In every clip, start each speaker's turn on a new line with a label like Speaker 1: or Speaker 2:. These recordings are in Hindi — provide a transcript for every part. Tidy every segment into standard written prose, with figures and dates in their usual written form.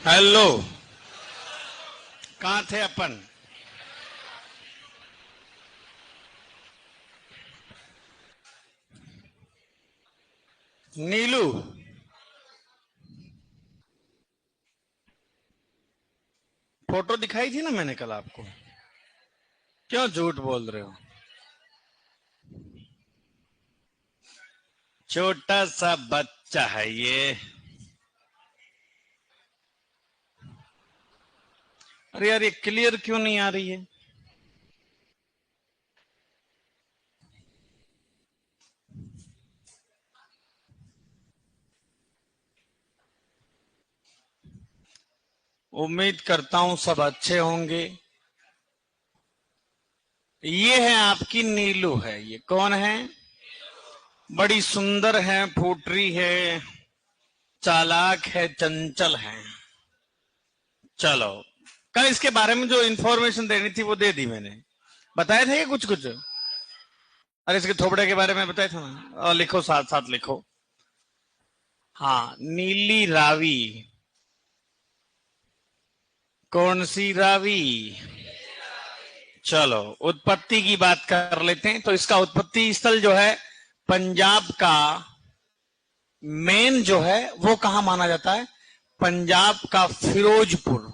Speaker 1: हेलो। कहाँ थे अपन? नीलू, फोटो दिखाई थी ना मैंने कल आपको। क्यों झूठ बोल रहे हो? छोटा सा बच्चा है ये। अरे यार, ये क्लियर क्यों नहीं आ रही है? उम्मीद करता हूं सब अच्छे होंगे। ये है आपकी नीलू। है ये कौन है? बड़ी सुंदर है, फूटरी है, चालाक है, चंचल है। चलो, कल इसके बारे में जो इंफॉर्मेशन देनी थी वो दे दी मैंने। बताया था ये कुछ कुछ। अरे इसके थोबड़े के बारे में बताया था ना। और लिखो, साथ साथ लिखो। हाँ, नीली रावी। कौन सी रावी? चलो, उत्पत्ति की बात कर लेते हैं। तो इसका उत्पत्ति स्थल जो है पंजाब का मेन जो है वो कहां माना जाता है? पंजाब का फिरोजपुर।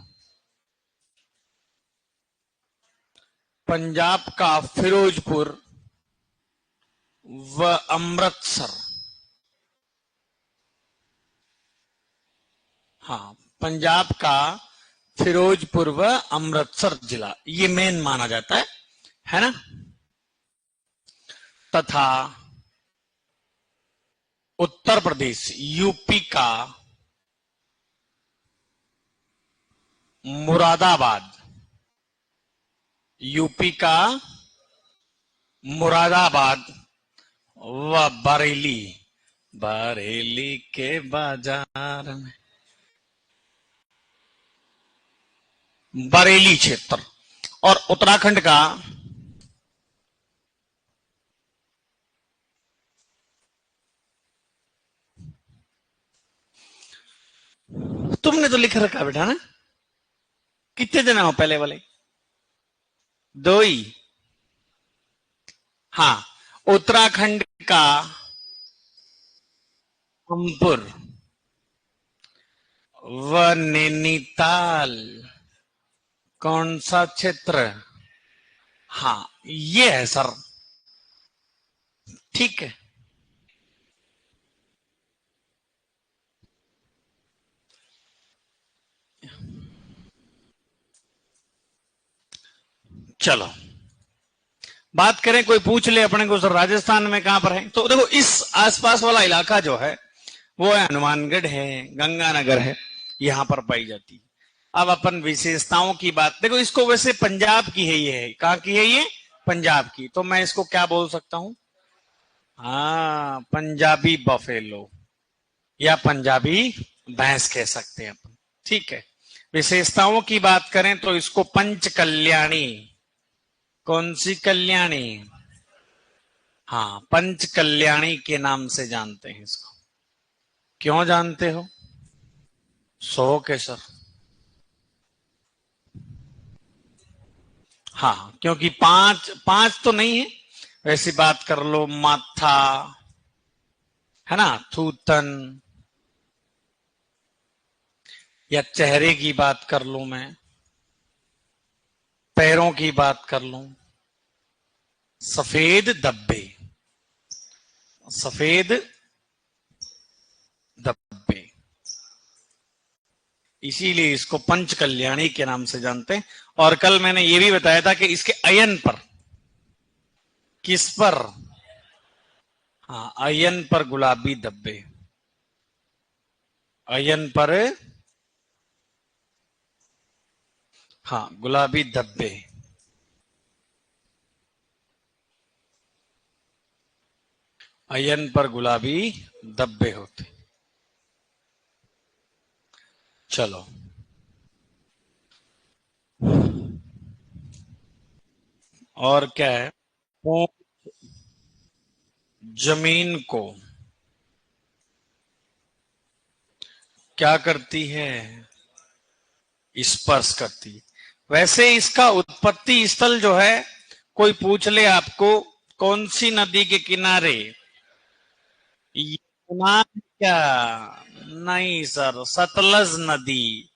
Speaker 1: पंजाब का फिरोजपुर व अमृतसर। हाँ, पंजाब का फिरोजपुर व अमृतसर जिला ये मेन माना जाता है ना। तथा उत्तर प्रदेश यूपी का मुरादाबाद। यूपी का मुरादाबाद व बरेली। बरेली के बाजार में। बरेली क्षेत्र। और उत्तराखंड का। तुमने तो लिख रखा बेटा ना। कितने दिन हो पहले वाले? दो ही। हाँ, उत्तराखंड का रामपुर व नैनीताल। कौन सा क्षेत्र? हाँ, ये है सर। ठीक है। चलो, बात करें, कोई पूछ ले अपने को सर राजस्थान में कहां पर है, तो देखो इस आसपास वाला इलाका जो है वो है हनुमानगढ़ है, गंगानगर है, यहां पर पाई जाती है। अब अपन विशेषताओं की बात देखो, इसको वैसे पंजाब की है, ये है कहां की है ये? पंजाब की। तो मैं इसको क्या बोल सकता हूं? हाँ, पंजाबी बफेलो या पंजाबी भैंस कह सकते हैं अपन। ठीक है। विशेषताओं की बात करें तो इसको पंच कल्याणी। कौन सी कल्याणी? हाँ, पंच कल्याणी के नाम से जानते हैं इसको। क्यों जानते हो? सो के सर। हाँ, क्योंकि पांच पांच तो नहीं है। वैसी बात कर लो, माथा है ना, थूतन, या चेहरे की बात कर लूं मैं, पैरों की बात कर लूं, सफेद धब्बे। सफेद धब्बे। इसीलिए इसको पंच कल्याणी के नाम से जानते हैं। और कल मैंने ये भी बताया था कि इसके अयन पर, किस पर? हाँ, अयन पर गुलाबी धब्बे। अयन पर, हाँ, गुलाबी धब्बे। अयन पर गुलाबी धब्बे होते। चलो, और क्या है? वो जमीन को क्या करती है? स्पर्श करती है। वैसे इसका उत्पत्ति स्थल जो है, कोई पूछ ले आपको कौन सी नदी के किनारे, यमुना क्या? नहीं सर, सतलज नदी।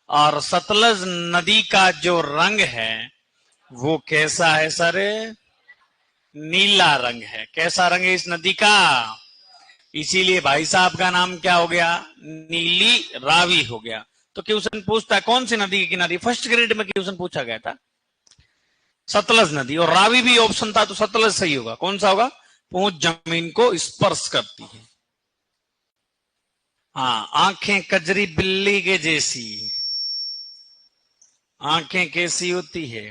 Speaker 1: और सतलज नदी का जो रंग है वो कैसा है सर? नीला रंग है। कैसा रंग है इस नदी का? इसीलिए भाई साहब का नाम क्या हो गया? नीली रावी हो गया। तो क्वेश्चन पूछता है कौन सी नदी के किनारे, फर्स्ट ग्रेड में क्वेश्चन पूछा गया था सतलज नदी, और रावी भी ऑप्शन था, तो सतलज सही होगा। कौन सा होगा? पूंछ जमीन को स्पर्श करती है। हाँ, आंखें कजरी बिल्ली के जैसी। आंखें कैसी होती है?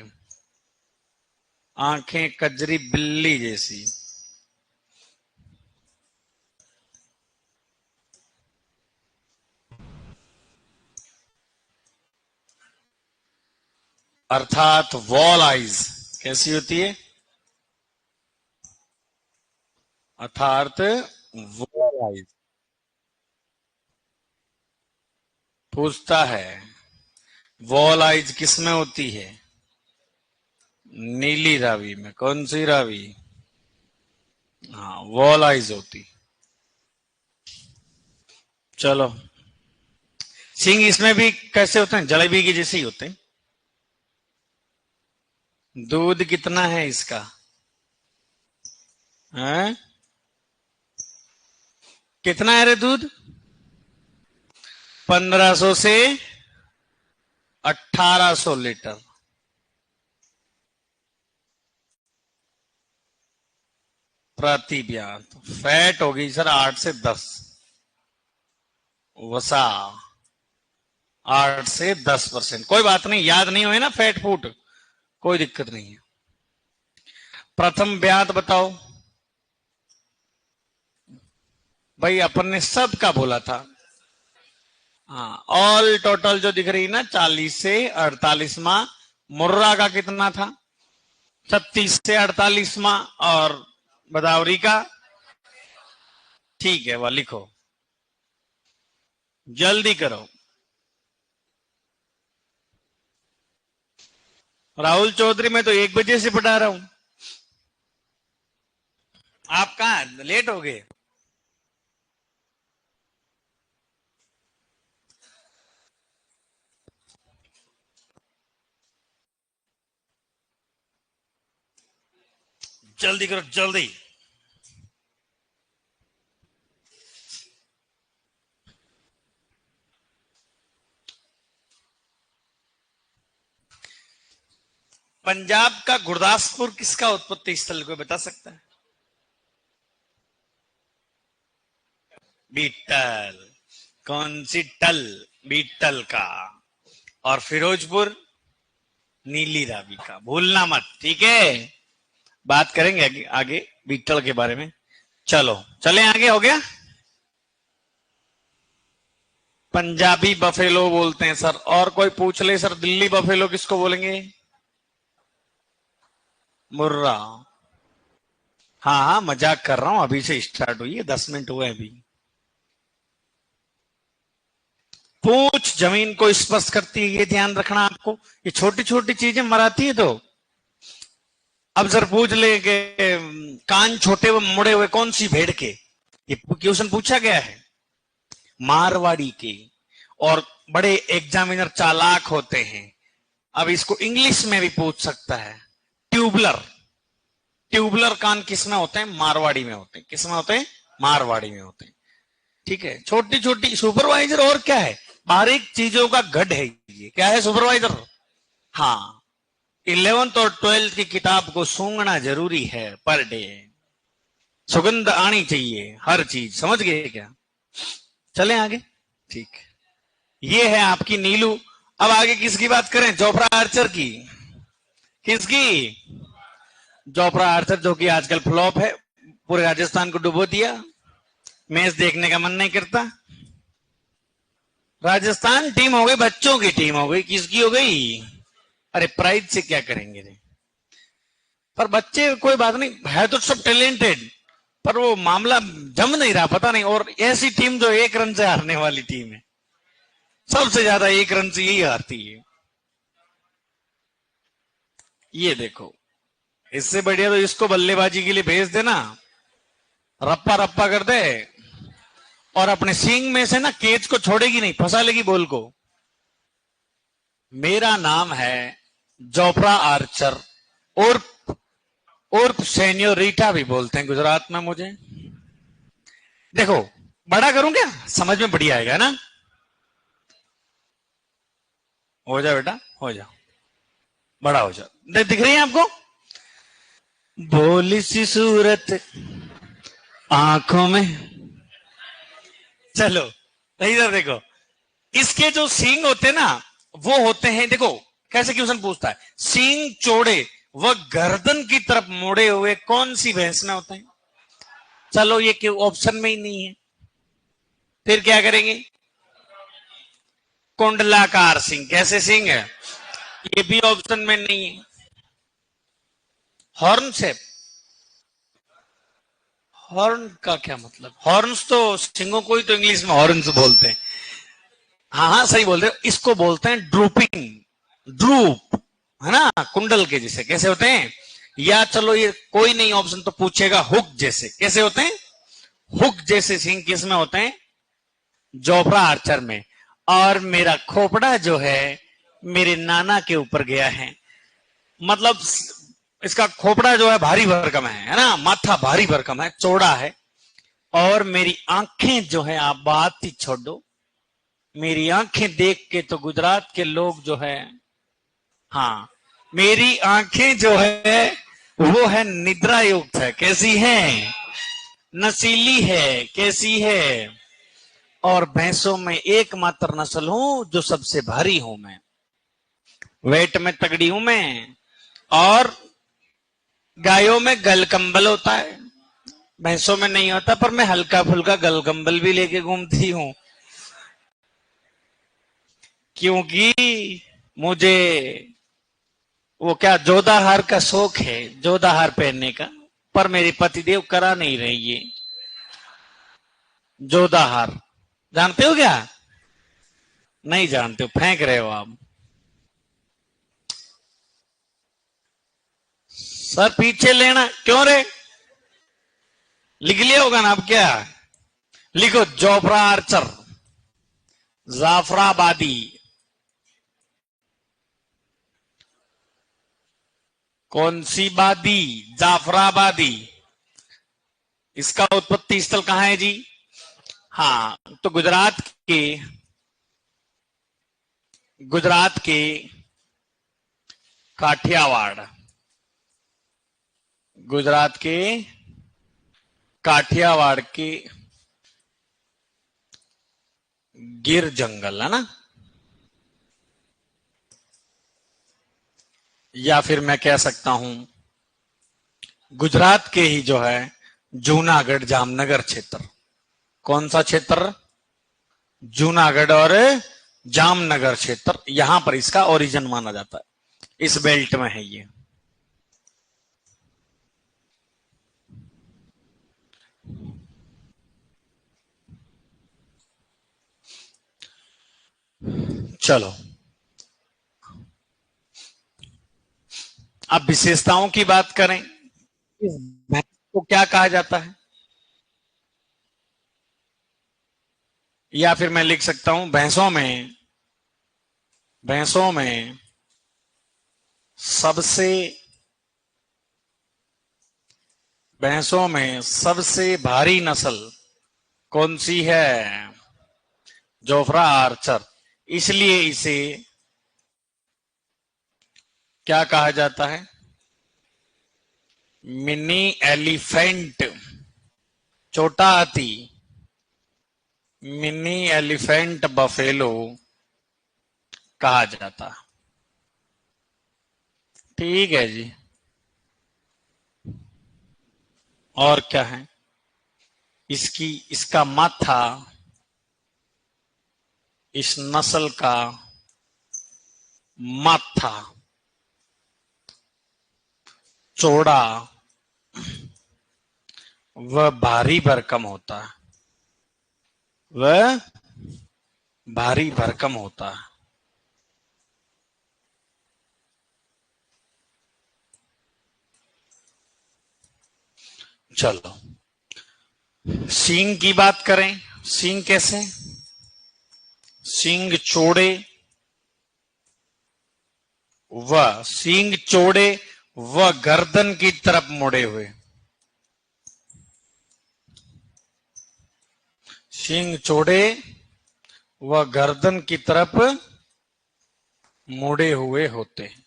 Speaker 1: आंखें कजरी बिल्ली जैसी। अर्थात वॉल आइज। कैसी होती है? अर्थात वॉल आइज। पूछता है वॉल आइज किसमें होती है? नीली रावी में। कौन सी रावी? हाँ, वॉल आइज होती। चलो, सिंह इसमें भी कैसे होते हैं? जलेबी के जैसे ही होते हैं। दूध कितना है इसका? है? कितना है रे दूध? 1500 से 1800 लीटर। प्रति ब्याज। फैट होगी सर 8 से 10। वसा 8 से 10%। कोई बात नहीं, याद नहीं हुए ना फैट फूट, कोई दिक्कत नहीं है। प्रथम ब्याज बताओ भाई, अपन ने सब का बोला था। हाँ, ऑल टोटल जो दिख रही ना 40 से 48 माह। मुर्रा का कितना था? 36 से 48 माह। और बदावरी का? ठीक है, वह लिखो, जल्दी करो। राहुल चौधरी, मैं तो 1 बजे से पढ़ा रहा हूं। आप कहां लेट हो गए? जल्दी करो जल्दी। पंजाब का गुरदासपुर किसका उत्पत्ति स्थल, को बता सकता है? बीटल। कौन सी टल? बीटल का। और फिरोजपुर नीली रावी का। भूलना मत, ठीक है? बात करेंगे आगे, आगे बीटल के बारे में। चलो चले आगे। हो गया। पंजाबी बफेलो बोलते हैं सर। और कोई पूछ ले सर, दिल्ली बफेलो किसको बोलेंगे? मुर्रा। हाँ हाँ, मजाक कर रहा हूं, अभी से स्टार्ट हुई है, 10 मिनट हुए अभी। पूंछ जमीन को स्पर्श करती है, ये ध्यान रखना आपको। ये छोटी छोटी चीजें मराती है। तो अब सर पूछ ले कि कान छोटे व मुड़े हुए कौन सी भेड़ के, ये क्वेश्चन पूछा गया है मारवाड़ी के। और बड़े एग्जामिनर चालाक होते हैं, अब इसको इंग्लिश में भी पूछ सकता है। ट्यूबलर। ट्यूबलर कान किसमें होते हैं? मारवाड़ी में होते हैं। किसमें होते हैं? मारवाड़ी में होते हैं। ठीक है, छोटी छोटी। सुपरवाइजर और क्या है? बारीक चीजों का गढ़ है ये। क्या है सुपरवाइजर? हाँ, 11th और 12th की किताब को सूंघना जरूरी है पर डे। सुगंध आनी चाहिए हर चीज, समझ गए क्या? चलें आगे। ठीक, ये है आपकी नीलू। अब आगे किसकी बात करें? जोफ्रा आर्चर की। किसकी? जोफ्रा आर्चर, जो कि आजकल फ्लॉप है, पूरे राजस्थान को डुबो दिया। मैच देखने का मन नहीं करता। राजस्थान टीम हो गई, बच्चों की टीम हो गई। किसकी हो गई? अरे प्राइज से क्या करेंगे रे? पर बच्चे कोई बात नहीं, है तो सब टैलेंटेड, पर वो मामला जम नहीं रहा, पता नहीं। और ऐसी टीम जो 1 रन से हारने वाली टीम है। सबसे ज्यादा 1 रन से यही हारती है। ये देखो, इससे बढ़िया तो इसको बल्लेबाजी के लिए भेज देना, रप्पा रप्पा कर दे और अपने सींग में से ना केच को छोड़ेगी नहीं, फंसा लेगी बॉल को। मेरा नाम है जोफ्रा आर्चर, उर्फ सेन्योरिटा भी बोलते हैं गुजरात में मुझे। देखो, बड़ा करूं क्या, समझ में बढ़िया आएगा ना। हो जाओ बेटा, हो जाओ, बड़ा हो जाओ। दिख रही है आपको भोली सी सूरत आंखों में। चलो इधर देखो, इसके जो सींग होते ना वो होते हैं, देखो कैसे क्वेश्चन पूछता है, सींग चौड़े व गर्दन की तरफ मुड़े हुए कौन सी भैंस में होते हैं। चलो ये क्यों ऑप्शन में ही नहीं है, फिर क्या करेंगे, कुंडलाकार सिंह। कैसे सिंह है, ये भी ऑप्शन में नहीं है। हॉर्न शेप, हॉर्न का क्या मतलब, हॉर्न्स तो सिंगों को ही तो इंग्लिश में हॉर्न्स बोलते हैं। हाँ हाँ सही बोल रहे हो, इसको बोलते हैं ड्रूपिंग, ड्रूप है ना, कुंडल के जैसे। कैसे होते हैं, या चलो ये कोई नहीं ऑप्शन तो पूछेगा, हुक जैसे। कैसे होते हैं, हुक जैसे सिंह किस में होते हैं, जोफ्रा आर्चर में। और मेरा खोपड़ा जो है मेरे नाना के ऊपर गया है, मतलब इसका खोपड़ा जो है भारी भरकम है ना, माथा भारी भरकम है, चौड़ा है। और मेरी आंखें जो है, आप बात ही छोड़ दो, मेरी आंखें देख के तो गुजरात के लोग जो है, हाँ मेरी आंखें जो है वो है निद्रा युक्त है। कैसी है, नसीली है। कैसी है, और भैंसों में एकमात्र नस्ल हूं जो सबसे भारी हूं मैं, वेट में तगड़ी हूं मैं। और गायों में गलकंबल होता है, भैंसों में नहीं होता, पर मैं हल्का फुल्का गलकंबल भी लेके घूमती हूं, क्योंकि मुझे वो क्या जोधाहार का शौक है, जोधाहार पहनने का, पर मेरे पतिदेव करा नहीं रही ये जोधाहार। जानते हो क्या, नहीं जानते हो, फेंक रहे हो आप। सर पीछे लेना क्यों रे, लिख लिया होगा ना, अब क्या लिखो, जोफ्रा आर्चर जाफराबादी। कौन सी बादी, जाफराबादी। इसका उत्पत्ति स्थल कहां है जी, हाँ तो गुजरात के काठियावाड़, गुजरात के काठियावाड़ के गिर जंगल है ना, या फिर मैं कह सकता हूं गुजरात के ही जो है जूनागढ़ जामनगर क्षेत्र। कौन सा क्षेत्र, जूनागढ़ और जामनगर क्षेत्र, यहां पर इसका ओरिजिन माना जाता है, इस बेल्ट में है ये। चलो अब विशेषताओं की बात करें, इस भैंस को क्या कहा जाता है, या फिर मैं लिख सकता हूं भैंसों में सबसे भारी नस्ल कौन सी है, जोफ्रा आर्चर। इसलिए इसे क्या कहा जाता है, मिनी एलिफेंट, छोटा हाथी, मिनी एलिफेंट बफेलो कहा जाता। ठीक है जी, और क्या है, इसका माथा, इस नस्ल का माथा चौड़ा वह भारी भरकम होता है, वह भारी भरकम होता है। चलो सींग की बात करें। सींग कैसे? सींग चौड़े व सींग चौड़े व गर्दन की तरफ मुड़े हुए। सींग चौड़े व गर्दन की तरफ मुड़े हुए होते हैं,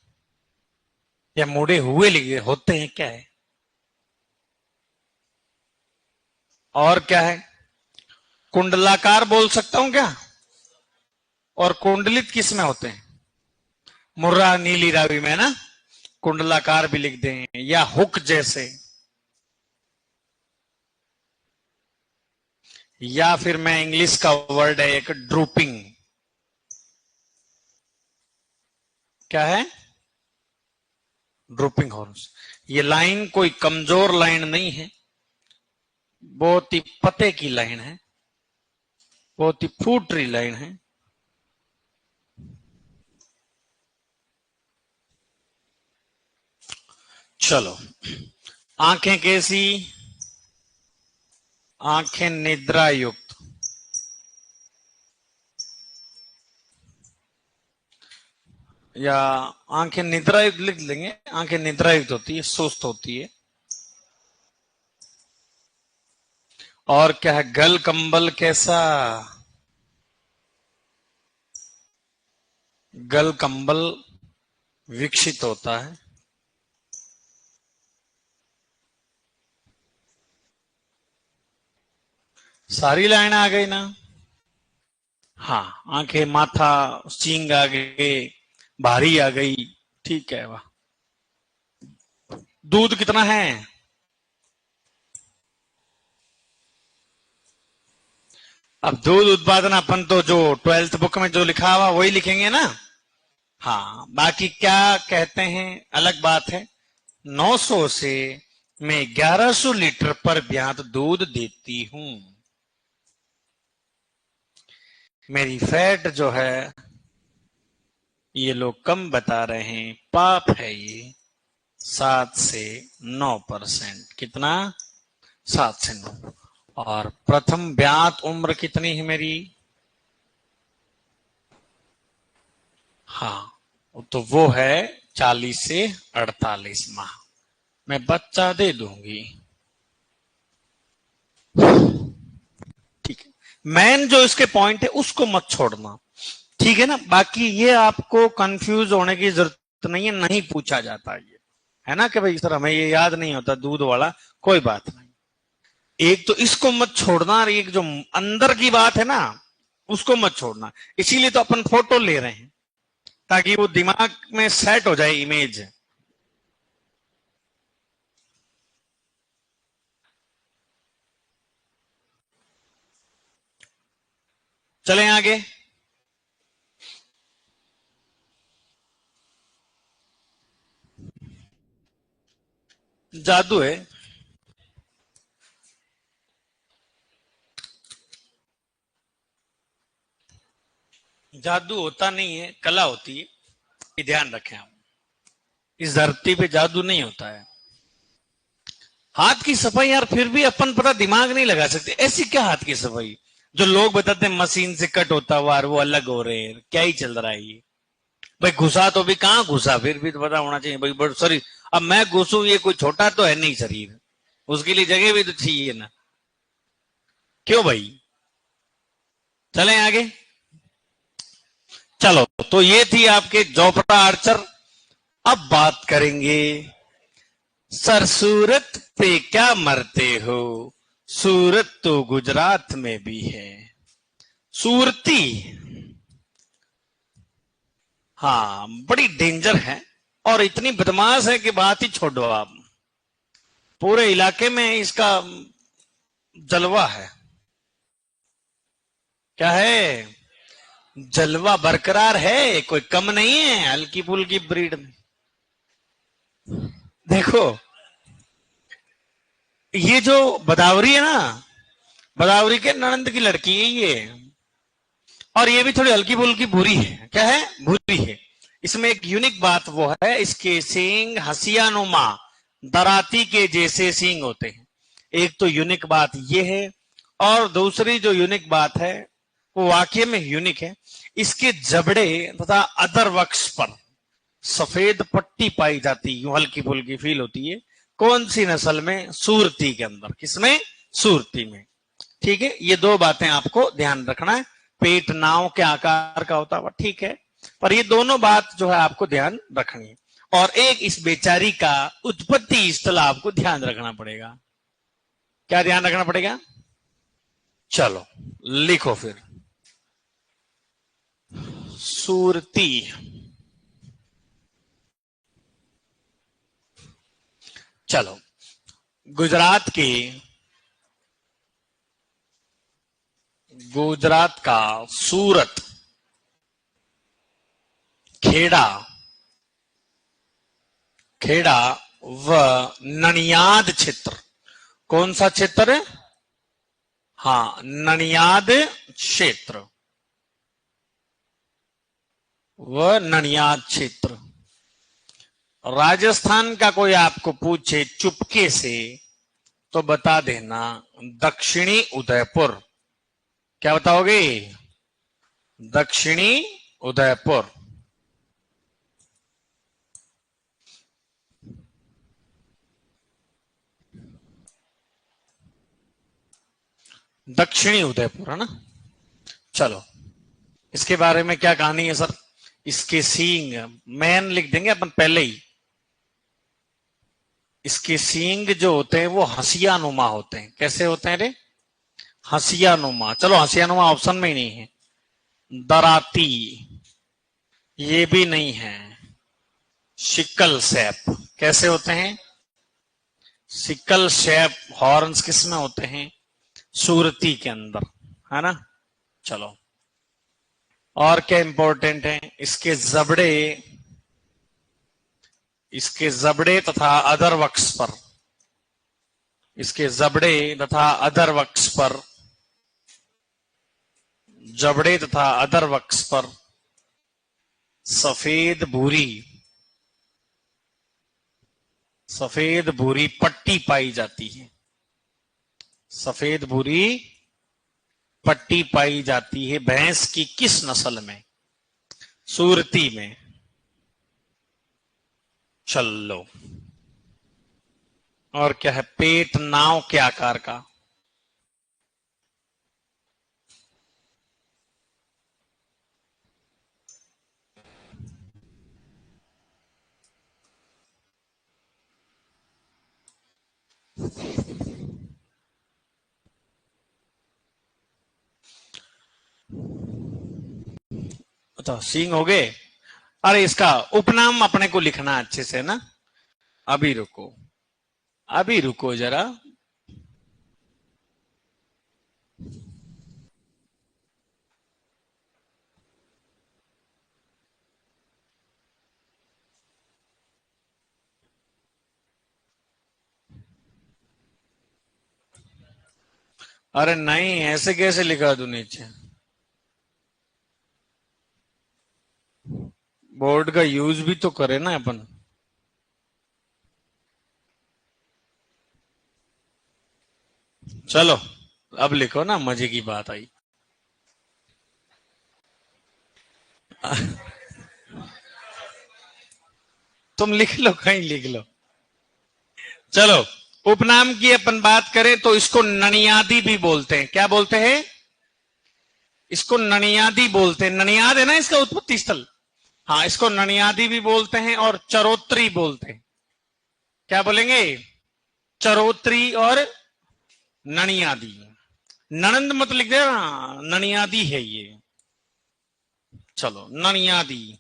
Speaker 1: या मुड़े हुए लिखे होते हैं, क्या है? और क्या है? कुंडलाकार बोल सकता हूं क्या? और कुंडलित किस में होते हैं? मुर्रा नीली रावी में ना, कुंडलाकार भी लिख दें, या हुक जैसे, या फिर मैं इंग्लिश का वर्ड है एक, ड्रूपिंग। क्या है? Drooping horns. ये लाइन कोई कमजोर लाइन नहीं है, बहुत ही पते की लाइन है, बहुत ही फूटरी लाइन है। चलो आंखें कैसी? आंखें निद्रा युक्त, या आंखें निद्रा युक्त लिख लेंगे। आंखें निद्रा युक्त होती है, सुस्त होती है। और क्या है? गल कंबल कैसा? गल कंबल विकसित होता है। सारी लाइन आ गई ना? हाँ, आंखें, माथा, सींग आ गए, भारी आ गई, ठीक है। वाह। दूध कितना है? अब दूध उत्पादन अपन तो जो 12th बुक में जो लिखा हुआ वही लिखेंगे ना। हाँ, बाकी क्या कहते हैं अलग बात है। 900 से मैं 1100 लीटर पर ब्यात दूध देती हूं। मेरी फैट जो है ये लोग कम बता रहे हैं, पाप है ये। 7 से 9%। कितना? 7 से 9। और प्रथम ब्यात उम्र कितनी है मेरी? हाँ, तो वो है 40 से 48 माह। मैं बच्चा दे दूंगी। ठीक है, मैन जो इसके पॉइंट है उसको मत छोड़ना, ठीक है ना। बाकी ये आपको कंफ्यूज होने की जरूरत नहीं है, नहीं पूछा जाता ये, है ना, कि भाई सर हमें ये याद नहीं होता दूध वाला, कोई बात नहीं। एक तो इसको मत छोड़ना, और एक जो अंदर की बात है ना उसको मत छोड़ना। इसीलिए तो अपन फोटो ले रहे हैं, ताकि वो दिमाग में सेट हो जाए इमेज। चलें आगे। जादू है। जादू होता नहीं है, कला होती है, ये ध्यान रखें आप। इस धरती पे जादू नहीं होता है। हाथ की सफाई यार, फिर भी अपन पता दिमाग नहीं लगा सकते। ऐसी क्या हाथ की सफाई जो लोग बताते हैं मशीन से कट होता हुआ वो अलग हो रहे हैं, क्या ही चल रहा है ये? भाई घुसा तो भी कहाँ घुसा, फिर भी तो पता होना चाहिए भाई। बट सॉरी, अब मैं घुसू, ये कोई छोटा तो है नहीं शरीर, उसके लिए जगह भी तो चाहिए ना। क्यों भाई? चलें आगे। चलो, तो ये थी आपके जोपड़ा आर्चर। अब बात करेंगे, सर सूरत पे क्या मरते हो, सूरत तो गुजरात में भी है। सूरती, हाँ, बड़ी डेंजर है और इतनी बदमाश है कि बात ही छोड़ो आप। पूरे इलाके में इसका जलवा है। क्या है? जलवा बरकरार है, कोई कम नहीं है हल्की फुल्की ब्रीड में। देखो, ये जो बदावरी है ना, बदावरी के ननंद की लड़की है ये, और ये भी थोड़ी हल्की फुल्की बुरी है। क्या है? बुरी है। इसमें एक यूनिक बात वो है, इसके सींग हसियानुमा दराती के जैसे सींग होते हैं। एक तो यूनिक बात ये है, और दूसरी जो यूनिक बात है वो वाकई में यूनिक है, इसके जबड़े तथा अदर वक्ष पर सफेद पट्टी पाई जाती, यूं हल्की फुल्की फील होती है। कौन सी नस्ल में? सूरती के अंदर। किसमें? सूरती में। ठीक है, ये दो बातें आपको ध्यान रखना है। पेट नाव के आकार का होता है, ठीक है, पर ये दोनों बात जो है आपको ध्यान रखनी है। और एक इस बेचारी का उत्पत्ति स्थल आपको ध्यान रखना पड़ेगा। क्या ध्यान रखना पड़ेगा? चलो लिखो फिर। सूरती। चलो, गुजरात का सूरत, खेड़ा, खेड़ा व ननियाद क्षेत्र। कौन सा क्षेत्र है? हाँ, ननियाद क्षेत्र व ननियाद क्षेत्र। राजस्थान का कोई आपको पूछे चुपके से तो बता देना दक्षिणी उदयपुर। क्या बताओगे? दक्षिणी उदयपुर। दक्षिणी उदयपुर है ना। चलो, इसके बारे में क्या कहानी है सर? इसके सींग मैन लिख देंगे अपन पहले ही। इसके सींग जो होते हैं वो हंसियानुमा होते हैं। कैसे होते हैं रे? हंसियानुमा। चलो, हंसियानुमा ऑप्शन में ही नहीं है। दराती, ये भी नहीं है। सिकल शेप, कैसे होते हैं? सिकल शेप हॉर्न्स किस में होते हैं? सूरती के अंदर, है ना। चलो, और क्या इंपॉर्टेंट है? इसके जबड़े तथा अदर वक्ष पर, इसके जबड़े तथा अदर वक्ष पर, जबड़े तथा अदर वक्ष पर सफेद भूरी, सफेद भूरी पट्टी पाई जाती है। सफेद भूरी पट्टी पाई जाती है भैंस की किस नस्ल में? सूरती में। चलो, और क्या है? पेट नाव के आकार का। तो सींग हो गए। अरे, इसका उपनाम अपने को लिखना अच्छे से ना। अभी रुको, अभी रुको जरा। अरे नहीं, ऐसे कैसे लिखा तू नीचे? बोर्ड का यूज भी तो करे ना अपन। चलो, अब लिखो ना, मजे की बात आई। तुम लिख लो, कहीं लिख लो। चलो, उपनाम की अपन बात करें तो इसको ननियादी भी बोलते हैं। क्या बोलते हैं? इसको ननियादी बोलते हैं। ननियाद है ना इसका उत्पत्ति स्थल। हाँ, इसको ननियादी भी बोलते हैं और चरोत्री बोलते हैं। क्या बोलेंगे? चरोत्री और ननियादी। ननंद मत लिख देना, ननियादी है ये। चलो, ननियादी।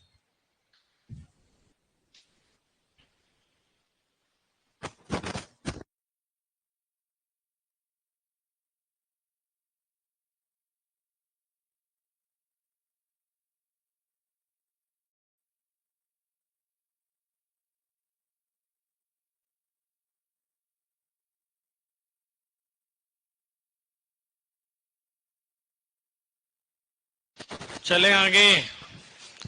Speaker 1: चले आगे।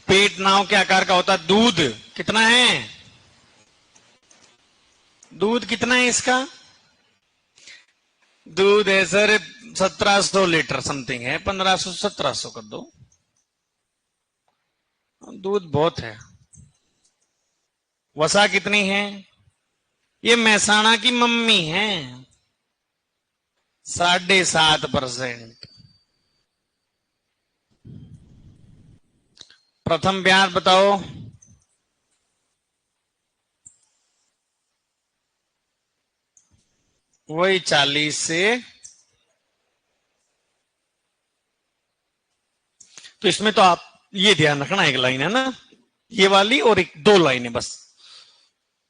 Speaker 1: पेट नाव के आकार का होता है। दूध कितना है? दूध कितना है इसका? दूध है सर 1700 लीटर समथिंग है। 1500 1700 कर दो। दूध बहुत है। वसा कितनी है? ये महसाणा की मम्मी है 7.5%। प्रथम ब्याज बताओ। वही 40 से। तो इसमें तो आप ये ध्यान रखना, एक लाइन है ना ये वाली, और एक 2 लाइनें बस,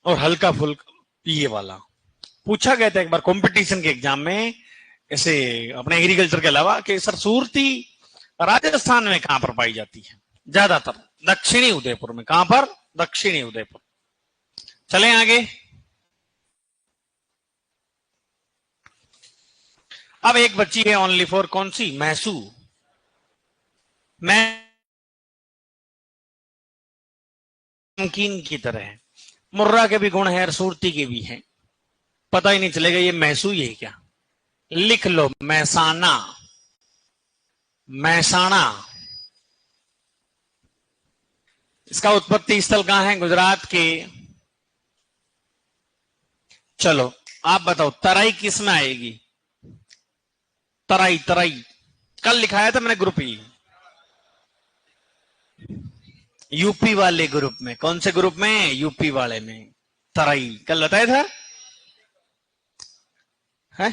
Speaker 1: और हल्का फुल्का ये वाला। पूछा गया था एक बार कंपटीशन के एग्जाम में ऐसे अपने एग्रीकल्चर के अलावा कि सर सुरती राजस्थान में कहां पर पाई जाती है? ज्यादातर दक्षिणी उदयपुर में। कहां पर? दक्षिणी उदयपुर। चलें आगे। अब एक बच्ची है ओनली फॉर कौन सी? मैसू। नमकीन की तरह है। मुर्रा के भी गुण है और सुरती के भी हैं। पता ही नहीं चलेगा ये मैसू ही है क्या। लिख लो महसाना। महसाणा। इसका उत्पत्ति स्थल कहां है? गुजरात के। चलो आप बताओ तराई किस में आएगी? तराई तराई कल लिखाया था मैंने ग्रुप ही। यूपी वाले ग्रुप में। कौन से ग्रुप में? यूपी वाले में। तराई कल बताया था है?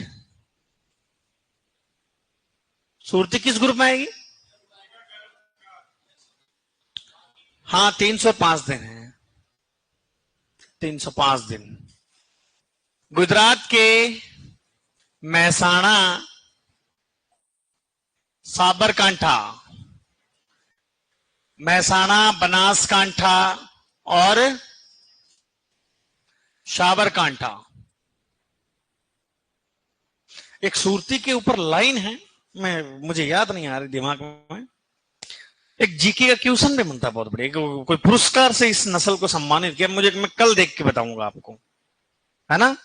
Speaker 1: सुरती किस ग्रुप में आएगी? हाँ 305 दिन है। 305 दिन। गुजरात के महसाणा, साबरकांठा, महसाणा, बनासकांठा और साबरकांठा। एक सुरती के ऊपर लाइन है, मुझे याद नहीं आ रही दिमाग में। एक जीके का क्वेश्चन भी बनता बहुत बढ़िया। कोई पुरस्कार से इस नस्ल को सम्मानित किया। मैं कल देख के बताऊंगा आपको, है ना।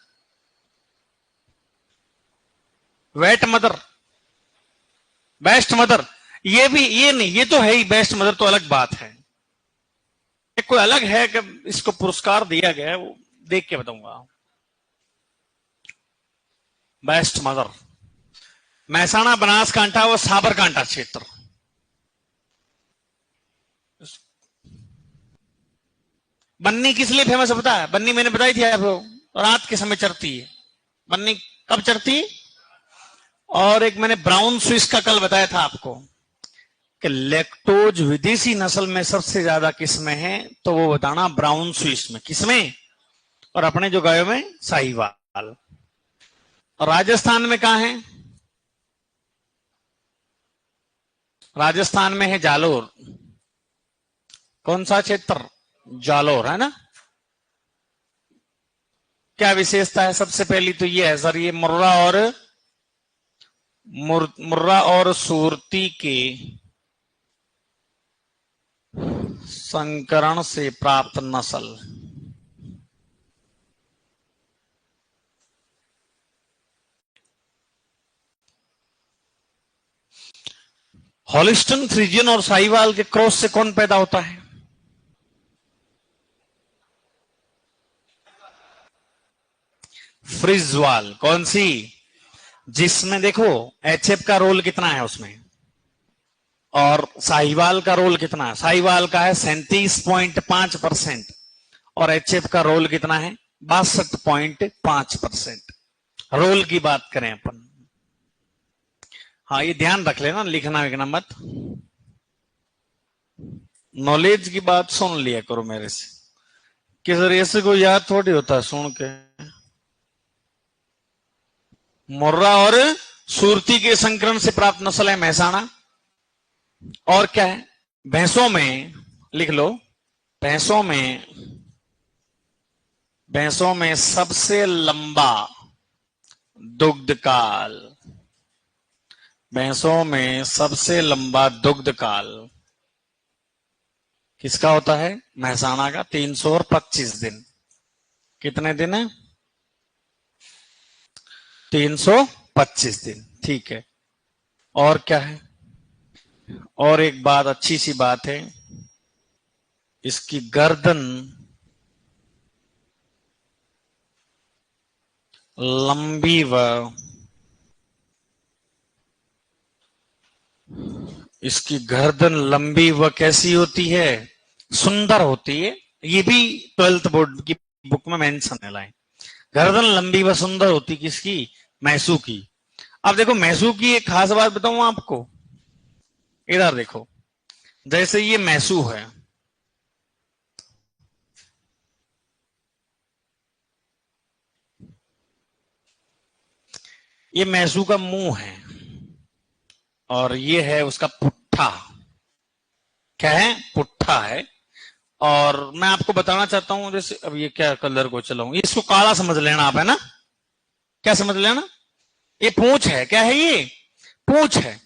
Speaker 1: वेट मदर, बेस्ट मदर, ये भी ये नहीं, ये तो है ही। बेस्ट मदर तो अलग बात है। एक कोई अलग है कि इसको पुरस्कार दिया गया है, वो देख के बताऊंगा। Best mother. महसाणा, बनासकांठा और साबरकांठा क्षेत्र। बन्नी किस लिए फेमस है पता है? बन्नी मैंने बताई थी आपको, रात के समय चरती है। बन्नी कब चरती है? और एक मैंने ब्राउन स्विस का कल बताया था आपको कि लैक्टोज विदेशी नस्ल में सबसे ज्यादा किसमें है, तो वो बताना ब्राउन स्विस में। किसमें? और अपने जो गायों में साहिवाल। और राजस्थान में कहां है? राजस्थान में है जालोर। कौन सा क्षेत्र? जालोर, है ना। क्या विशेषता है? सबसे पहली तो ये है सर, ये मुर्रा और सुरती के संकरण से प्राप्त नस्ल। हॉलिस्टन फ्रीजियन और साहिवाल के क्रॉस से कौन पैदा होता है? फ्रिजवाल। कौन सी? जिसमें देखो एचएफ का रोल कितना है उसमें, और साहिवाल का रोल कितना है? साहिवाल का है 37.5% और एचएफ का रोल कितना है? 62.5%। रोल की बात करें अपन। हाँ ये ध्यान रख लेना, लिखना विखना मत। नॉलेज की बात सुन लिया करो मेरे से, किस जरिए से कोई याद थोड़ी होता है सुन के। मुर्रा और सुरती के संकरण से प्राप्त नस्ल है महसाणा। और क्या है? भैंसों में लिख लो, भैंसों में सबसे लंबा दुग्ध काल। भैंसों में सबसे लंबा दुग्ध काल किसका होता है? महसाणा का। 325 दिन। कितने दिन है? 325 दिन। ठीक है। और क्या है? और एक बात, अच्छी सी बात है, इसकी गर्दन लंबी व इसकी गर्दन लंबी व कैसी होती है? सुंदर होती है। ये भी 12th बोर्ड की बुक में मेंशन है लाइन। गर्दन लंबी व सुंदर होती किसकी? मैसू की। अब देखो मैसू की एक खास बात बताऊं आपको। इधर देखो, जैसे ये मैसू है, ये मैसू का मुंह है और ये है उसका पुट्ठा। क्या है? पुट्ठा है। और मैं आपको बताना चाहता हूं, जैसे अब ये क्या कलर को चलाऊं, इसको काला समझ लेना आप, है ना? क्या समझ लेना? ये पूंछ है। क्या है ये? पूंछ है।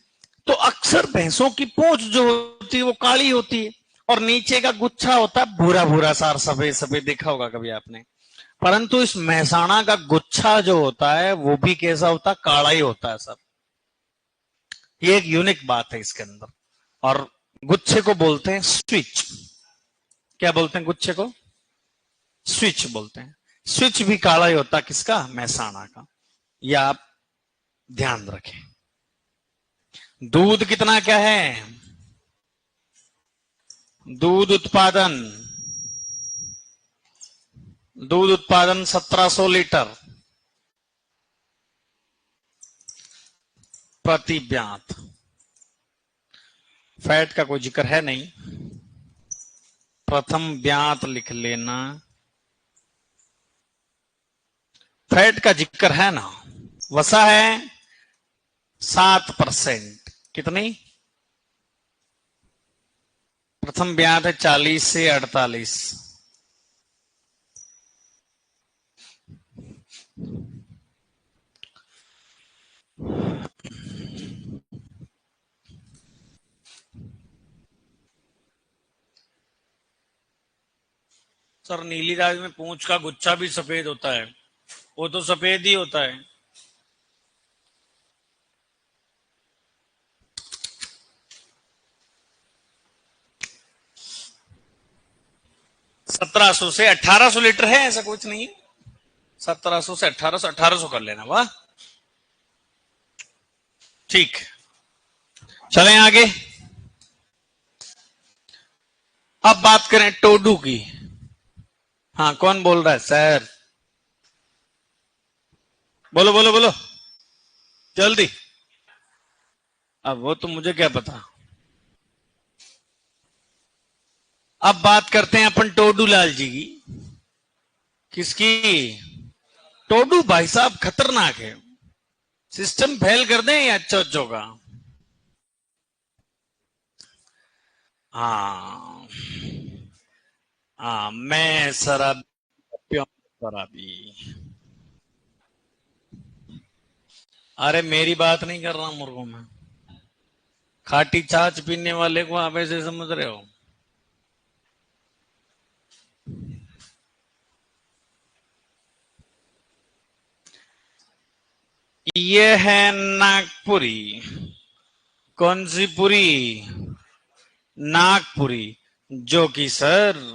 Speaker 1: तो अक्सर भैंसों की पूंछ जो होती है वो काली होती है और नीचे का गुच्छा होता है भूरा भूरा सार सफेद सफेद, देखा होगा कभी आपने। परंतु इस महसाणा का गुच्छा जो होता है वो भी कैसा होता है? काला ही होता है सब। ये एक यूनिक बात है इसके अंदर। और गुच्छे को बोलते हैं स्विच। क्या बोलते हैं गुच्छे को? स्विच बोलते हैं। स्विच भी काला ही होता है। किसका? महसाणा का। यह आप ध्यान रखें। दूध कितना क्या है? दूध उत्पादन 1700 लीटर प्रति ब्यात। फैट का कोई जिक्र है नहीं, प्रथम ब्यात लिख लेना। फैट का जिक्र है ना। वसा है 7%। कितनी? प्रथम ब्यात है 40 से 48। सर नीली राज में पूंछ का गुच्छा भी सफेद होता है। वो तो सफेद ही होता है। सत्रह सौ से 1800 लीटर है, ऐसा कुछ नहीं है। 1700 से 1800, 1800 कर लेना। वाह, ठीक। चलें आगे। अब बात करें टोडू की। हाँ, कौन बोल रहा है सर? बोलो बोलो बोलो जल्दी। अब वो तो मुझे क्या पता। अब बात करते हैं अपन टोडू लाल जी की। किसकी? टोडू भाई साहब खतरनाक है। सिस्टम फेल कर दें या अच्छो अच्छो का। हाँ हाँ, मैं शराबी। अरे मेरी बात नहीं कर रहा मुर्गों में। खाटी छाछ पीने वाले को आप ऐसे समझ रहे हो? ये है नागपुरी। कौन सी पुरी? नागपुरी। जो कि सर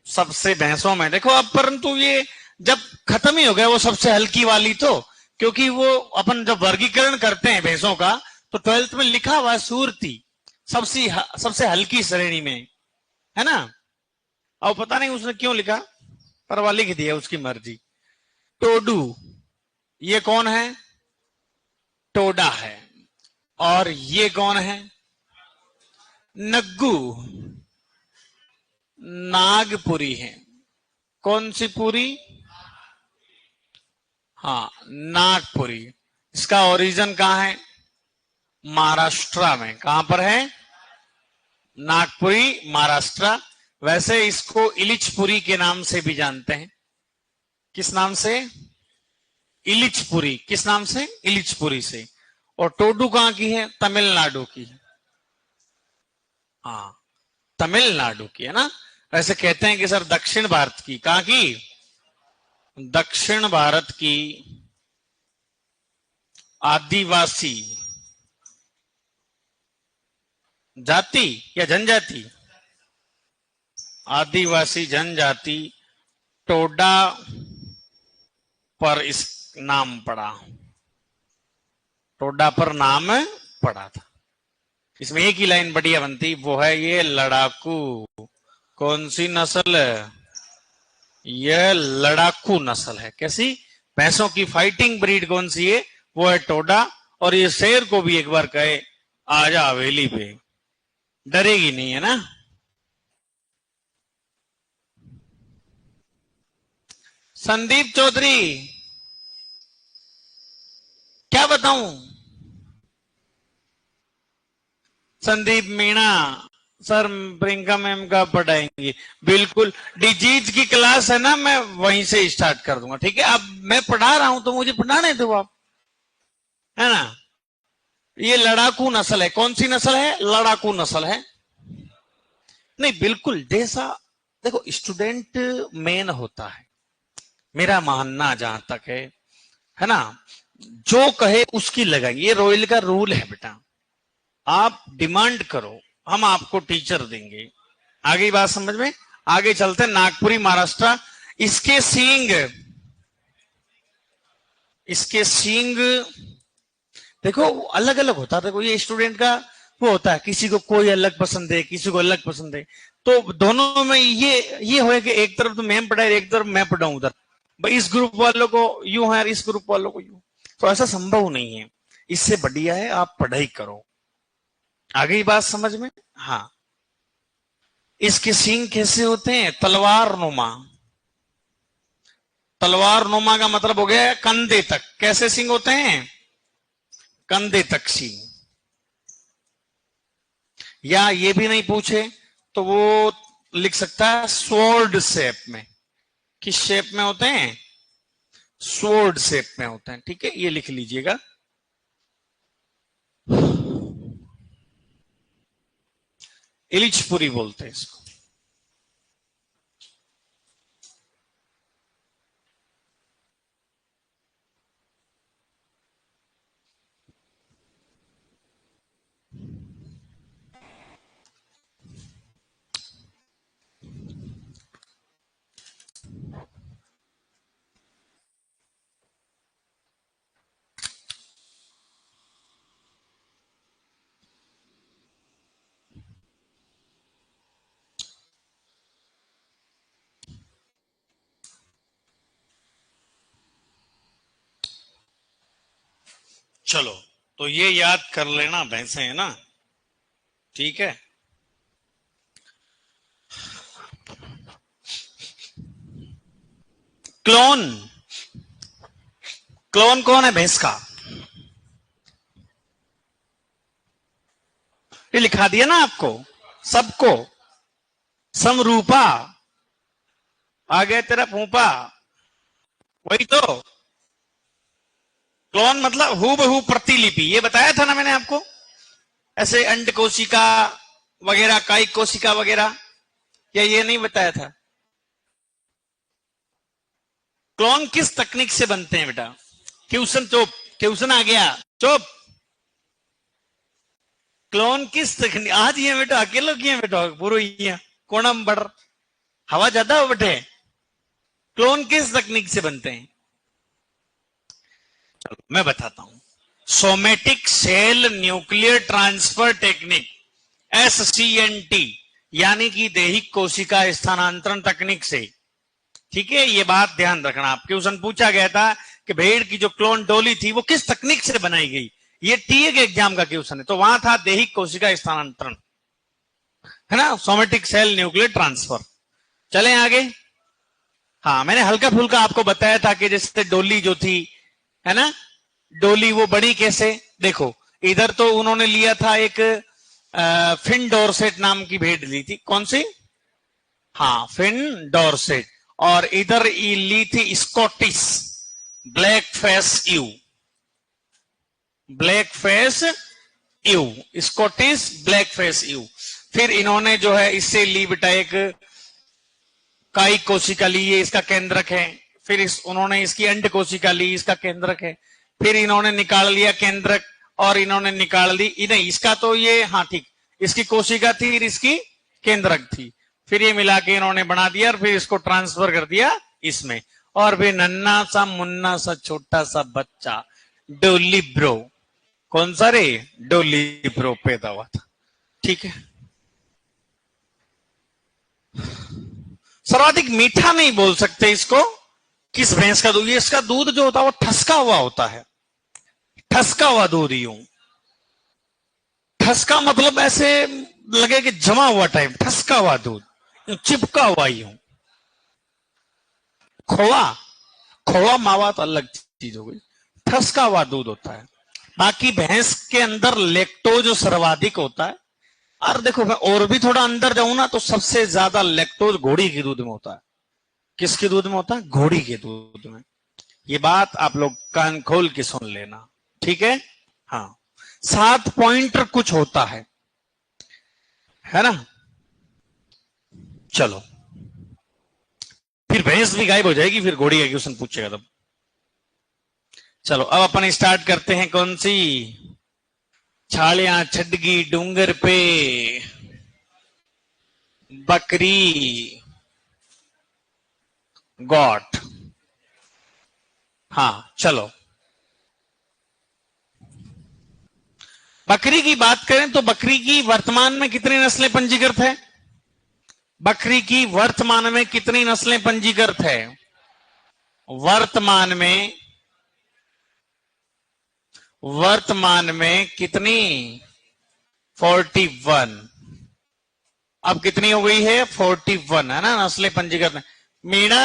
Speaker 1: सबसे भैंसों में देखो अब, परंतु ये जब खत्म ही हो गया वो सबसे हल्की वाली, तो क्योंकि वो अपन जब वर्गीकरण करते हैं भैंसों का तो 12th में लिखा हुआ सूरती सबसे हल्की श्रेणी में, है ना? अब पता नहीं उसने क्यों लिखा, पर वह लिख दिया, उसकी मर्जी। टोडू, ये कौन है? टोडा है। और ये कौन है? नग्गू। नागपुरी है। कौन सी पुरी? हाँ, नागपुरी। इसका ओरिजिन कहां है? महाराष्ट्र में। कहां पर है? नागपुरी, महाराष्ट्र। वैसे इसको इलिचपुरी के नाम से भी जानते हैं। किस नाम से? इलिचपुरी। किस नाम से? इलिचपुरी से। और टोडू कहां की है? तमिलनाडु की। हाँ, तमिलनाडु की, है ना। वैसे कहते हैं कि सर दक्षिण भारत की, कहां की? दक्षिण भारत की आदिवासी जाति या जनजाति, आदिवासी जनजाति टोडा पर इस नाम पड़ा, टोडा पर नाम पड़ा था। इसमें एक ही लाइन बढ़िया बनती, वो है ये लड़ाकू। कौन सी नस्ल है? यह लड़ाकू नस्ल है। कैसी? भैंसों की फाइटिंग ब्रीड कौन सी है? वो है टोडा। और ये शेर को भी एक बार कहे आजा हवेली पे, डरेगी नहीं, है ना। संदीप चौधरी, क्या बताऊं? संदीप मीणा, सर प्रियंका मैम का पढ़ाएंगी। बिल्कुल, डिजीज की क्लास है ना, मैं वहीं से स्टार्ट कर दूंगा, ठीक है। अब मैं पढ़ा रहा हूं तो मुझे पढ़ाने दो आप, है ना। ये लड़ाकू नस्ल है। कौन सी नस्ल है? लड़ाकू नस्ल है। नहीं, बिल्कुल जैसा, देखो स्टूडेंट मेन होता है, मेरा मानना जहां तक है ना। जो कहे उसकी लगाएंगे, ये रॉयल का रूल है बेटा। आप डिमांड करो, हम आपको टीचर देंगे। आगे बात समझ में। आगे चलते हैं, नागपुरी महाराष्ट्र। इसके सींग, इसके सींग देखो अलग अलग होता है। देखो ये स्टूडेंट का वो होता है, किसी को कोई अलग पसंद है, किसी को अलग पसंद है। तो दोनों में ये हो कि एक तरफ तो मैम पढ़ाए, एक तरफ मैं पढ़ाऊं उधर, भाई इस ग्रुप वालों को यूं है, इस ग्रुप वालों को यूं। तो ऐसा संभव नहीं है। इससे बढ़िया है आप पढ़ाई करो। आगे बात समझ में। हाँ, इसके सींग कैसे होते हैं? तलवार नुमा। तलवार नुमा का मतलब हो गया कंधे तक। कैसे सींग होते हैं? कंधे तक सींग। या ये भी नहीं पूछे तो वो लिख सकता है स्वॉर्ड शेप में। किस शेप में होते हैं? स्वॉर्ड शेप में होते हैं, ठीक है, ये लिख लीजिएगा। इलिचपुरी बोलते हैं इसको। चलो, तो ये याद कर लेना, भैंसे है ना, ठीक है। क्लोन, क्लोन कौन है भैंस का? ये लिखा दिया ना आपको सबको। समरूपा, आ गया तेरा फूफा, वही तो। क्लोन मतलब हूबहू प्रतिलिपि, ये बताया था ना मैंने आपको। ऐसे अंड कोशिका वगैरह, कायिक कोशिका वगैरह, या ये नहीं बताया था? क्लोन किस तकनीक से बनते हैं बेटा? क्वेश्चन चुप, क्वेश्चन आ गया, चुप। क्लोन किस तकनीक, आज ये बेटा अकेलो किए बेटा पूरा ये कोणम बढ़, हवा ज्यादा हो बैठे। क्लोन किस तकनीक से बनते हैं? चलो मैं बताता हूं। Somatic cell nuclear transfer technique, SCNT, यानी कि दैहिक कोशिका स्थानांतरण तकनीक से। ठीक है, ये बात ध्यान रखना। आप क्वेश्चन पूछा गया था कि भेड़ की जो क्लोन डोली थी वो किस तकनीक से बनाई गई। ये टीए के एग्जाम का क्वेश्चन है, तो वहां था दैहिक कोशिका स्थानांतरण, है ना, सोमेटिक सेल न्यूक्लियर ट्रांसफर। चलें आगे। हाँ, मैंने हल्का फुल्का आपको बताया था कि जैसे डोली जो थी, है ना, डोली वो बड़ी कैसे। देखो इधर तो उन्होंने लिया था एक फिन डॉर्सेट नाम की भेड़ ली थी। कौन सी? हाँ, फिन डॉर्सेट। और इधर ली थी Scottish black face you, black face you, Scottish black face you. फिर इन्होंने जो है इससे ली बेटा एक कायिक कोशिका ली, ये इसका केंद्रक है। फिर उन्होंने इसकी अंड कोशिका ली, इसका केंद्रक है। फिर इन्होंने निकाल लिया केंद्रक और इन्होंने निकाल दी, नहीं इसका तो ये, हाँ ठीक, इसकी कोशिका थी, इसकी केंद्रक थी। फिर ये मिला के इन्होंने बना दिया और फिर इसको ट्रांसफर कर दिया इसमें। और फिर नन्ना सा मुन्ना सा छोटा सा बच्चा डोली ब्रो, कौन सा रे, डोली ब्रो पैदा हुआ था। ठीक है, सर्वाधिक मीठा नहीं बोल सकते इसको, किस भैंस का दूध, इसका दूध जो होता है वो ठसका हुआ होता है, ठसका हुआ दूध। यूं ठसका मतलब ऐसे लगे कि जमा हुआ टाइप, ठसका हुआ दूध, चिपका हुआ यूं। खोआ, खोआ मावा तो अलग चीज हो गई, ठसका हुआ दूध होता है। बाकी भैंस के अंदर लैक्टोज सर्वाधिक होता है। और देखो मैं और भी थोड़ा अंदर जाऊं ना तो सबसे ज्यादा लैक्टोज घोड़ी के दूध में होता है। किसके दूध में होता है? घोड़ी के दूध में। ये बात आप लोग कान खोल के सुन लेना, ठीक है। हाँ, 7 पॉइंटर कुछ होता है ना। चलो फिर भैंस भी गायब हो जाएगी, फिर घोड़ी का क्वेश्चन पूछेगा तब। चलो अब अपन स्टार्ट करते हैं। कौन सी? छालियां छटगी डूंगर पे बकरी गॉट। हाँ चलो, बकरी की बात करें तो बकरी की वर्तमान में कितनी नस्लें पंजीकृत है? बकरी की वर्तमान में कितनी नस्लें पंजीकृत है? वर्तमान में कितनी? 41। अब कितनी हो गई है? 41 है ना नस्लें पंजीकृत। मीणा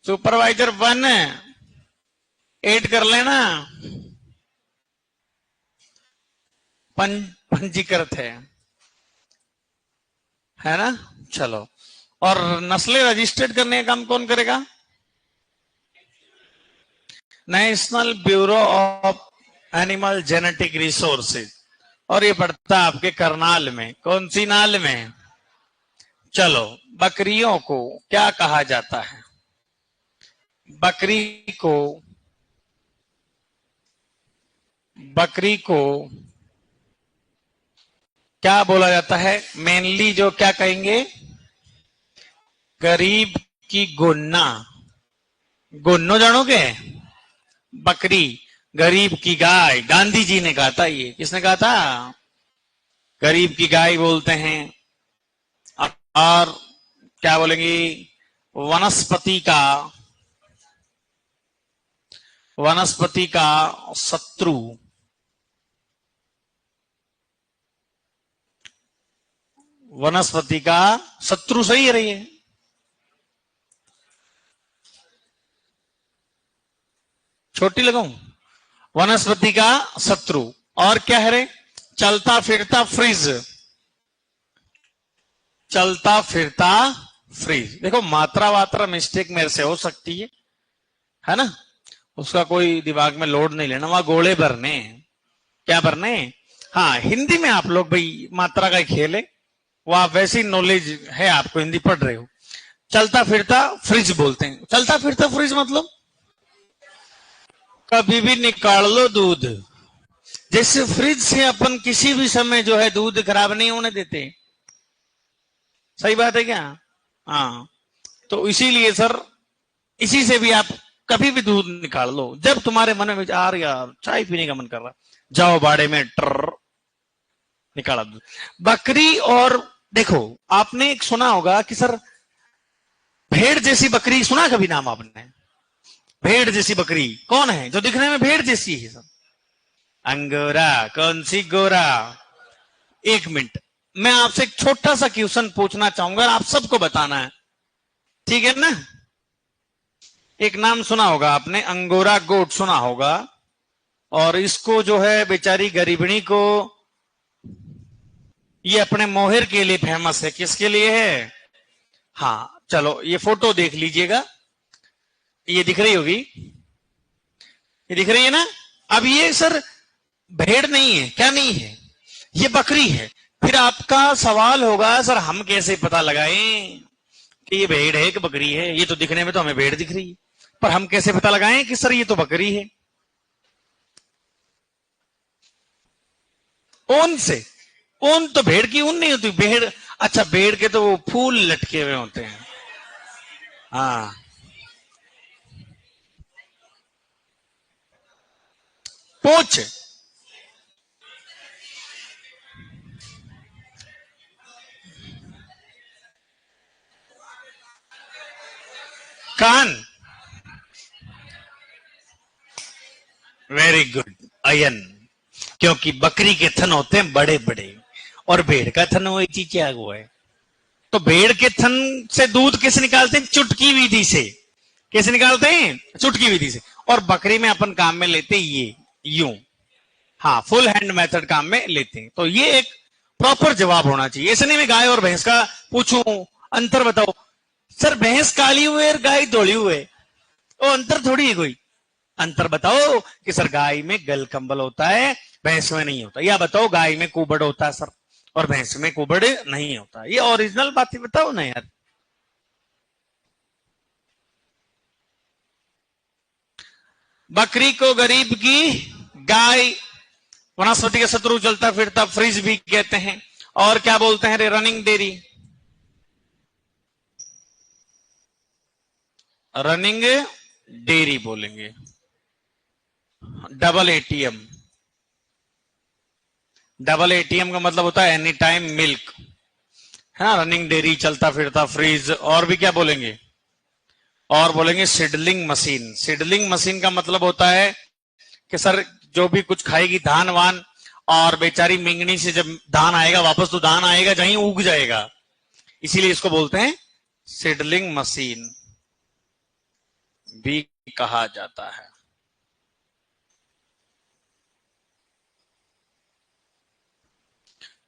Speaker 1: सुपरवाइजर 1 8 कर लेना, पंजीकृत है ना। चलो, और नस्लें रजिस्टर्ड करने का काम कौन करेगा? National bureau of animal genetic resources, और ये पड़ता है आपके करनाल में। कौन सी नाल में? चलो, बकरियों को क्या कहा जाता है? बकरी को क्या बोला जाता है? मेनली जो क्या कहेंगे? गरीब की गोन्ना। गोन्नो जानोगे? बकरी, गरीब की गाय। गांधी जी ने कहा था, ये किसने कहा था? गरीब की गाय बोलते हैं। और क्या बोलेंगे? वनस्पति का शत्रु। वनस्पति का शत्रु सही है रही है। छोटी लगाऊं? वनस्पति का शत्रु। और क्या है रे? चलता फिरता फ्रिज। चलता फिरता फ्रिज। देखो मात्रा वात्रा मिस्टेक मेरे से हो सकती है ना, उसका कोई दिमाग में लोड नहीं लेना। वहां गोले भरने, क्या भरने? हाँ, हिंदी में आप लोग भाई मात्रा का खेल है, वो आप वैसी नॉलेज है आपको, हिंदी पढ़ रहे हो। चलता फिरता फ्रिज बोलते हैं। चलता फिरता फ्रिज मतलब कभी भी निकाल लो दूध। जैसे फ्रिज से अपन किसी भी समय जो है दूध खराब नहीं होने देते। सही बात है क्या? हाँ, तो इसीलिए सर, इसी से भी आप कभी भी दूध निकाल लो। जब तुम्हारे मन में विचार यार चाय पीने का मन कर रहा, जाओ बाड़े में ट्र निकाला दूध। बकरी, और देखो आपने एक सुना होगा कि सर भेड़ जैसी बकरी, सुना कभी नाम आपने? भेड़ जैसी बकरी कौन है जो दिखने में भेड़ जैसी है सर? अंगोरा। कौन सी गोरा? एक मिनट, मैं आपसे एक छोटा सा क्वेश्चन पूछना चाहूंगा, आप सबको बताना है, ठीक है ना? एक नाम सुना होगा आपने, अंगोरा गोट सुना होगा। और इसको जो है बेचारी गरीबणी को, ये अपने मोहर के लिए फेमस है। किसके लिए है? हाँ चलो, ये फोटो देख लीजिएगा, ये दिख रही होगी, ये दिख रही है ना। अब ये सर भेड़ नहीं है, क्या नहीं है? ये बकरी है। फिर आपका सवाल होगा, सर हम कैसे पता लगाएं कि ये भेड़ है कि बकरी है? ये तो दिखने में तो हमें भेड़ दिख रही है, पर हम कैसे पता लगाएं कि सर ये तो बकरी है? ऊन से। ऊन तो भेड़ की ऊन नहीं होती। भेड़, अच्छा भेड़ के तो वो फूल लटके हुए होते हैं। हाँ, पूछ। कान। Very good. अयन। क्योंकि बकरी के थन होते हैं बड़े बड़े, और भेड़ का थन वो एक चीज क्या हुआ है। तो भेड़ के थन से दूध कैसे निकालते हैं? चुटकी विधि से। कैसे निकालते हैं? चुटकी विधि से। और बकरी में अपन काम में लेते हैं ये, यूं। हाँ, फुल हैंड मेथड काम में लेते हैं। तो ये एक प्रॉपर जवाब होना चाहिए। ऐसे नहीं मैं गाय और भैंस का पूछूं, अंतर बताओ। सर भैंस काली हुई है, गाय धोली हुई है, वो अंतर थोड़ी है कोई। अंतर बताओ कि सर गाय में गल कंबल होता है, भैंस में नहीं होता। या बताओ गाय में कुबड़ होता है सर, और भैंस में कुबड़ नहीं होता। ये ओरिजिनल बातें बताओ ना यार। बकरी को गरीब की, गाय वनस्पति के शत्रु, चलता फिरता फ्रिज भी कहते हैं। और क्या बोलते हैं रे? Running dairy. रनिंग डेयरी बोलेंगे। Double ATM. डबल एटीएम का मतलब होता है एनी टाइम मिल्क, है ना। रनिंग डेयरी, चलता फिरता फ्रिज। और भी क्या बोलेंगे? और बोलेंगे सिडलिंग मशीन। सिडलिंग मशीन का मतलब होता है कि सर जो भी कुछ खाएगी धान वान, और बेचारी मिंगनी से जब धान आएगा वापस, तो धान आएगा जहीं उग जाएगा, इसीलिए इसको बोलते हैं सिडलिंग मशीन भी कहा जाता है।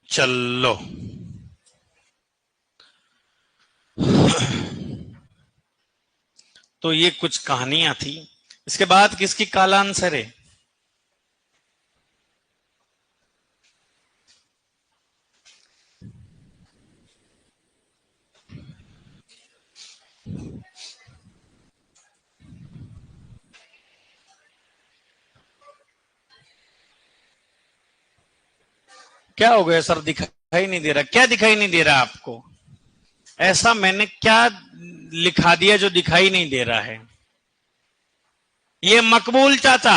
Speaker 1: चलो तो ये कुछ कहानियां थी। इसके बाद किसकी काला आंसर है? क्या हो गया सर? दिखाई नहीं दे रहा? क्या दिखाई नहीं दे रहा आपको? ऐसा मैंने क्या लिखा दिया जो दिखाई नहीं दे रहा है? ये मकबूल चाचा,